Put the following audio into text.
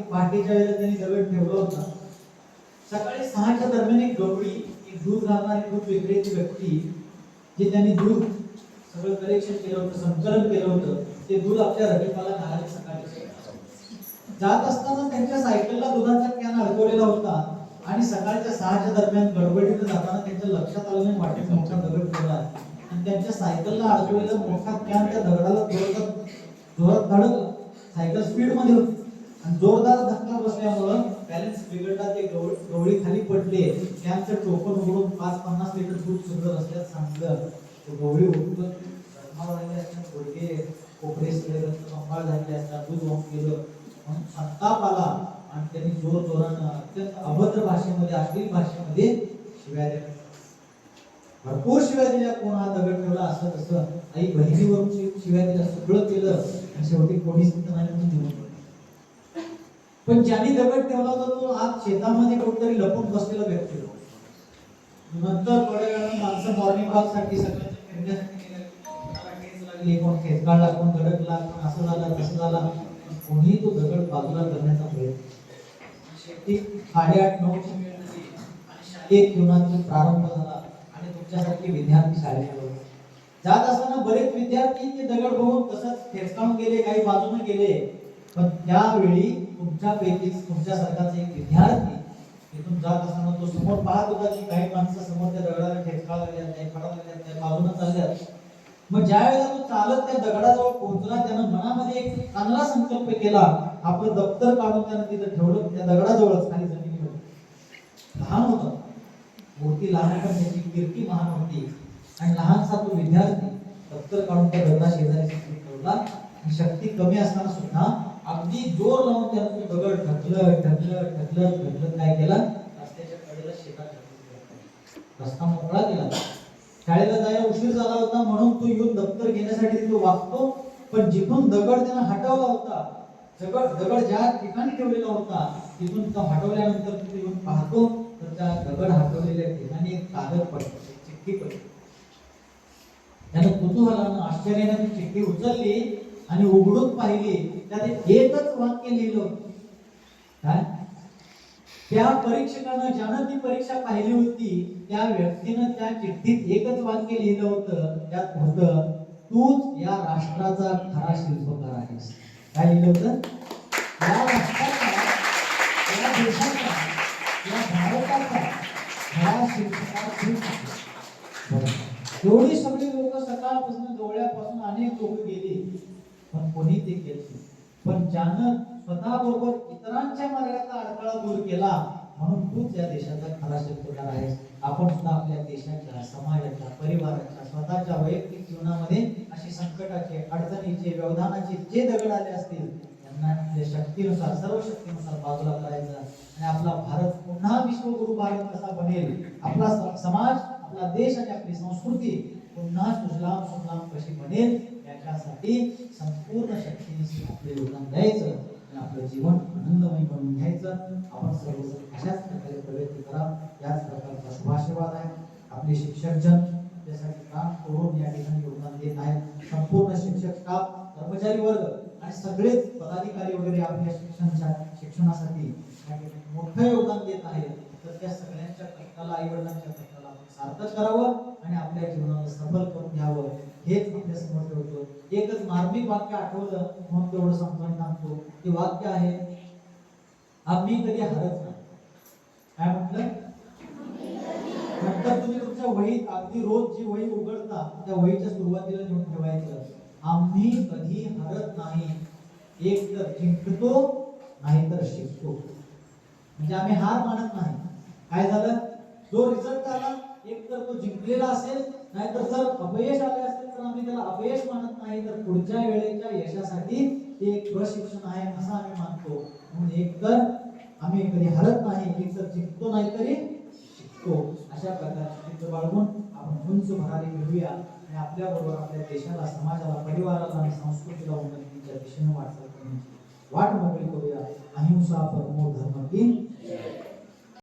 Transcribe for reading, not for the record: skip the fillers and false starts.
पहाटेच्या वेळेला त्यांनी दगड ठेवला होता. सकाळी 6च्या दरम्यान एक गवळी, एक दूध घालणारी, दूध विक्रेती व्यक्ती, जे त्यांनी दूध सगळं कलेक्शन केलं होतं, संकलन केलं होतं, ते दूध आपल्या रखीपाला घालायला सकाळी जात असताना त्यांच्या सायकलला दुधाचा कॅन अडकवलेला होता आणि सकाळच्या 6च्या दरम्यान गडबडीत जाताना त्यांच्या लक्षात आलं नाही वाटेत मोठा दगड ठेवला आणि त्यांच्या सायकलला अडकवलेला मोठा कॅन त्या दगडाला जोरात धडकला. सायकल स्पीड मध्ये होती आणि जोरदार धक्का बसल्यामुळे बॅलन्स बिघडला. ते गवळी खाली पडले. कॅनचं टोपण उघडून 5-50 लिटर दूध सुद्धा रस्त्यात सांगलं. गवळी उठून राहिले असतात, गुडघे कोपरे सगळे रक्तबंबाळ झाले असतात, दूध वाहून गेलं म्हणून संताप आला आणि त्यांनी जोरानं अत्यंत अभद्र भाषेमध्ये, अश्लील भाषेमध्ये शिव्या दिल्या. भरपूर शिव्या दिल्या. कोण हा दगड ठेवला, असं तसं, आई बहिणीवरून शिव्या दिल्या, सगळं केलं आणि शेवटी कोणीच नाही म्हणून दिलं. पण ज्यांनी दगड ठेवला होता तो आज शेतामध्ये कुठेतरी लपून बसलेला व्यक्ती होता. नंतर थोड्या वेळानं माणसं मॉर्निंग वॉक साठी सगळ्यांच्या फिरण्यासाठी लागली. कोण खेच काढला, कोण धडकला, कोण असं झालं तसं झाला. कोणी तो दगड बाजूला करण्याचा प्रयत्न. शेवटी 8:30-9ची वेळ झाली आणि शालेय जीवनाचा प्रारंभ झाला आणि तुमच्यासारखे विद्यार्थी शाळेत जात असताना बरेच विद्यार्थी ते दगड बघून तसंच खेचकावून गेले, काही बाजूने गेले. पण त्यावेळी तुमच्यापैकीच तुमच्यासारखाच एक विद्यार्थी तिथून जात असताना तो समोर पाहत होता की काही माणसं समोर त्या दगडाला ठेचका लागल्या, काही फडा लागल्या, त्या बाजूने चालल्यात. मग ज्या वेळेला तो चालत त्या दगडाजवळ पोहोचला, त्यानं मनामध्ये एक चांगला संकल्प केला. आपलं दप्तर काढून त्यानं तिथं ठेवलं, त्या दगडाजवळच खाली जमिनीवर. लहान होता, मूर्ती लहान पण त्याची कीर्ती महान होती आणि लहानसा तो विद्यार्थी दप्तर काढून त्या दगडा शेजारी ठेवला आणि शक्ती कमी असताना सुद्धा अगदी जोर लावून त्यानं तो दगड ढकलत काय केला, रस्त्याच्या कडेला शेतात ढकलला. रस्ता मोकळा केला. शाळेला जायला उशीर झाला होता म्हणून तो येऊन दप्तर घेण्यासाठी तो वागतो. पण जिथून दगड त्यानं हटवला होता, दगड ज्या ठिकाणी ठेवलेला होता तिथून तो हटवल्यानंतर तिथे येऊन पाहतो तर त्या दगड हटवलेल्या ठिकाणी एक कागद पडतो, चिठ्ठी पडते. त्यानं कुतूहलानं आश्चर्याने ती चिठ्ठी उचलली आणि उघडून पाहिली. त्यात एकच वाक्य लिहिलं होतं. काय? त्या परीक्षकानं ज्यानं ती परीक्षा पाहिली होती त्या व्यक्तीनं त्या चिठ्ठीत एकच वाक्य लिहिलं होतं. त्यात होतं, तूच या राष्ट्राचा खरा शिल्पकार आहेस. काय लिहिलं होतं? या राष्ट्राचा, या देशाचा, या भारताचा खरा शिल्पकार तूच आहेस. एवढी सगळी लोक सकाळपासून डोळ्यापासून अनेक लोक गेली पण कोणी ते केलं. पण ज्यानं स्वतःबरोबर इतरांच्या मार्गाचा अडथळा दूर केला म्हणून तूच या देशाचा खरा शिल्पकार आहेस. आपण सुद्धा आपल्या देशाच्या, समाजाच्या, परिवाराच्या, स्वतःच्या वैयक्तिक जीवनामध्ये अशी संकटाचे, अडचणीचे, व्यवधानाचे जे दगड आले असतील त्यांना आपल्या शक्तीनुसार, सर्व शक्तीनुसार बाजूला करायचं आणि आपला भारत पुन्हा विश्वगुरु भारत कसा बनेल, आपला समाज, आपला देश आणि आपली संस्कृती पुन्हा सुजलाम सुफलाम कशी बनेल याच्यासाठी संपूर्ण शक्तीने आपले योगदान द्यायचं आणि आपलं जीवन आनंदमय बनवून घ्यायचं. आपण सर्वजण अशाच प्रकारे प्रयत्न करा. याच प्रकारचा शुभाशीर्वाद आहे. आपले शिक्षकजन त्यासाठी काम करून या ठिकाणी योगदान देत आहेत. संपूर्ण शिक्षक स्टाफ, कर्मचारी वर्ग आणि सगळेच पदाधिकारी वगैरे आपल्या शिक्षणासाठी मोठं योगदान देत आहेत. तर त्या सगळ्यांच्या कष्टाला, आई वडिलांच्या कष्टाला आपण सार्थक करावं आणि आपल्या जीवनाला सफल करून घ्यावं हेच आपल्या समोर ठेवतो. एकच मार्मिक वाक्य आठवलं म्हणून तेवढं समजावून सांगतो. ते वाक्य आहे, आम्ही कधी हरत नाही. काय म्हटलं? नंतर तुम्ही तुमच्या वहीत अगदी रोज जी वही उघडता त्या वहीच्या सुरुवातीला लिहून ठेवायचं, आम्ही कधी हरत नाही. एक तर जिंकतो नाही तर शिकतो. म्हणजे आम्ही हार मानत नाही. काय झालं, जो रिझल्ट आला एक तर तो जिंकलेला असेल, नाहीतर जर अपयश आले असेल तर आम्ही त्याला अपयश मानत नाही, तर पुढच्या वेळेच्या यशासाठी ते एक प्रशिक्षण आहे असं आम्ही मानतो. म्हणून एक तर आम्ही कधी हरत नाही, एक तर जिंकतो नाही तरी शिकतो. अशा प्रकारची चित्र बाळगून आपण उंच भरारी मिळूया आणि आपल्या बरोबर आपल्या देशाला, समाजाला, परिवाराला आणि संस्कृतीला उन्नतीच्या दिशेने वाटचाल करण्याची वाट मोकळी करूया. अहिंसा परमो धर्म की